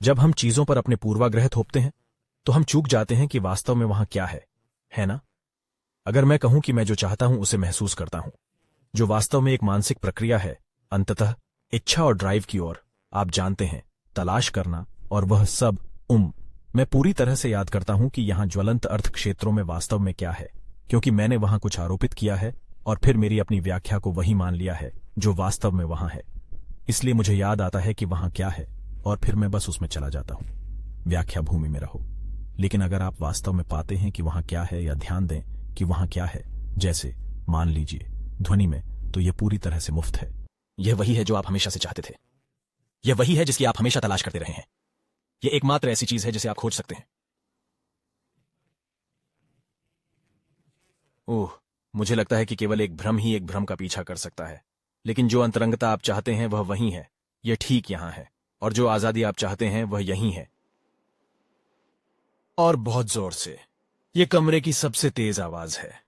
जब हम चीजों पर अपने पूर्वाग्रह थोपते हैं तो हम चूक जाते हैं कि वास्तव में वहां क्या है ना? अगर मैं कहूं कि मैं जो चाहता हूं उसे महसूस करता हूं, जो वास्तव में एक मानसिक प्रक्रिया है, अंततः इच्छा और ड्राइव की ओर, आप जानते हैं, तलाश करना और वह सब। मैं पूरी तरह से याद करता हूं कि यहां ज्वलंत अर्थ क्षेत्रों में वास्तव में क्या है, क्योंकि मैंने वहां कुछ आरोपित किया है और फिर मेरी अपनी व्याख्या को वही मान लिया है जो वास्तव में वहां है। इसलिए मुझे याद आता है कि वहां क्या है और फिर मैं बस उसमें चला जाता हूं। व्याख्या भूमि में रहो। लेकिन अगर आप वास्तव में पाते हैं कि वहां क्या है, या ध्यान दें कि वहां क्या है, जैसे मान लीजिए ध्वनि में, तो यह पूरी तरह से मुफ्त है। यह वही है जो आप हमेशा से चाहते थे। यह वही है जिसकी आप हमेशा तलाश करते रहे हैं। यह एकमात्र ऐसी चीज है जिसे आप खोज सकते हैं। ओह, मुझे लगता है कि केवल एक भ्रम ही एक भ्रम का पीछा कर सकता है। लेकिन जो अंतरंगता आप चाहते हैं वह वहीं है। यह ठीक यहां है। और जो आजादी आप चाहते हैं वह यहीं है। और बहुत जोर से। यह कमरे की सबसे तेज आवाज है।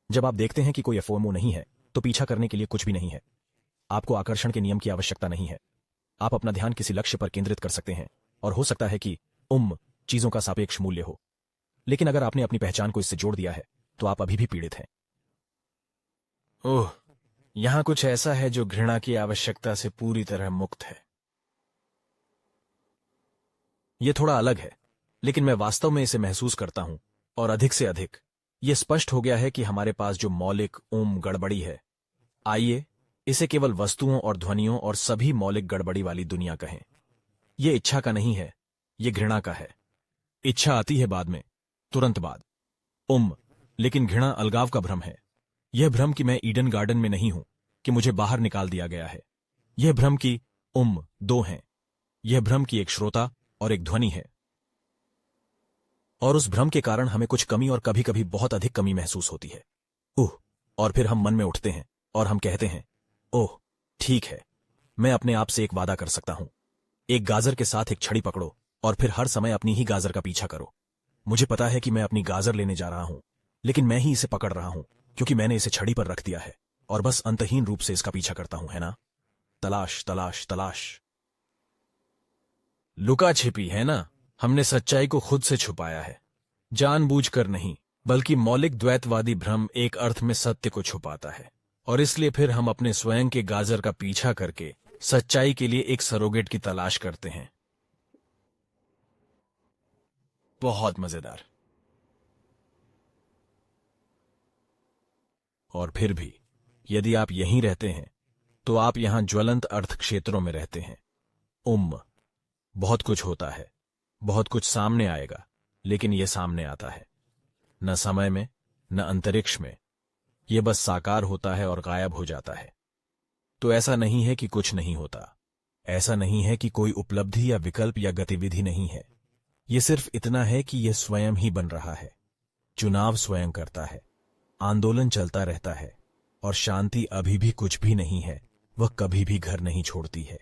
जब आप देखते हैं कि कोई एफओएमओ नहीं है तो पीछा करने के लिए कुछ भी नहीं है। आपको आकर्षण के नियम की आवश्यकता नहीं है। आप अपना ध्यान किसी लक्ष्य पर केंद्रित कर सकते हैं, और हो सकता है कि चीजों का सापेक्ष मूल्य हो। लेकिन अगर आपने अपनी पहचान को इससे जोड़ दिया है तो आप अभी भी पीड़ित हैं। ओह, यहां कुछ ऐसा है जो घृणा की आवश्यकता से पूरी तरह मुक्त है। यह थोड़ा अलग है, लेकिन मैं वास्तव में इसे महसूस करता हूं, और अधिक से अधिक। यह स्पष्ट हो गया है कि हमारे पास जो मौलिक गड़बड़ी है, आइए इसे केवल वस्तुओं और ध्वनियों और सभी मौलिक गड़बड़ी वाली दुनिया कहें। यह इच्छा का नहीं है, यह घृणा का है। इच्छा आती है बाद में, तुरंत बाद। लेकिन घृणा अलगाव का भ्रम है। यह भ्रम कि मैं ईडन गार्डन में नहीं हूं, कि मुझे बाहर निकाल दिया गया है। यह भ्रम कि दो हैं। यह भ्रम कि एक श्रोता और एक ध्वनि है। और उस भ्रम के कारण हमें कुछ कमी, और कभी कभी बहुत अधिक कमी महसूस होती है। और फिर हम मन में उठते हैं और हम कहते हैं, ओह ठीक है, मैं अपने आप से एक वादा कर सकता हूं। एक गाजर के साथ एक छड़ी पकड़ो और फिर हर समय अपनी ही गाजर का पीछा करो। मुझे पता है कि मैं अपनी गाजर लेने जा रहा हूं, लेकिन मैं ही इसे पकड़ रहा हूं क्योंकि मैंने इसे छड़ी पर रख दिया है, और बस अंतहीन रूप से इसका पीछा करता हूं, है ना? तलाश तलाश तलाश। लुका छिपी, है ना? हमने सच्चाई को खुद से छुपाया है, जानबूझकर नहीं, बल्कि मौलिक द्वैतवादी भ्रम एक अर्थ में सत्य को छुपाता है, और इसलिए फिर हम अपने स्वयं के गाजर का पीछा करके सच्चाई के लिए एक सरोगेट की तलाश करते हैं। बहुत मजेदार। और फिर भी यदि आप यहीं रहते हैं तो आप यहां ज्वलंत अर्थ क्षेत्रों में रहते हैं। बहुत कुछ होता है, बहुत कुछ सामने आएगा, लेकिन यह सामने आता है न समय में, न अंतरिक्ष में। यह बस साकार होता है और गायब हो जाता है। तो ऐसा नहीं है कि कुछ नहीं होता। ऐसा नहीं है कि कोई उपलब्धि या विकल्प या गतिविधि नहीं है। यह सिर्फ इतना है कि यह स्वयं ही बन रहा है। चुनाव स्वयं करता है, आंदोलन चलता रहता है, और शांति अभी भी कुछ भी नहीं है। वह कभी भी घर नहीं छोड़ती है।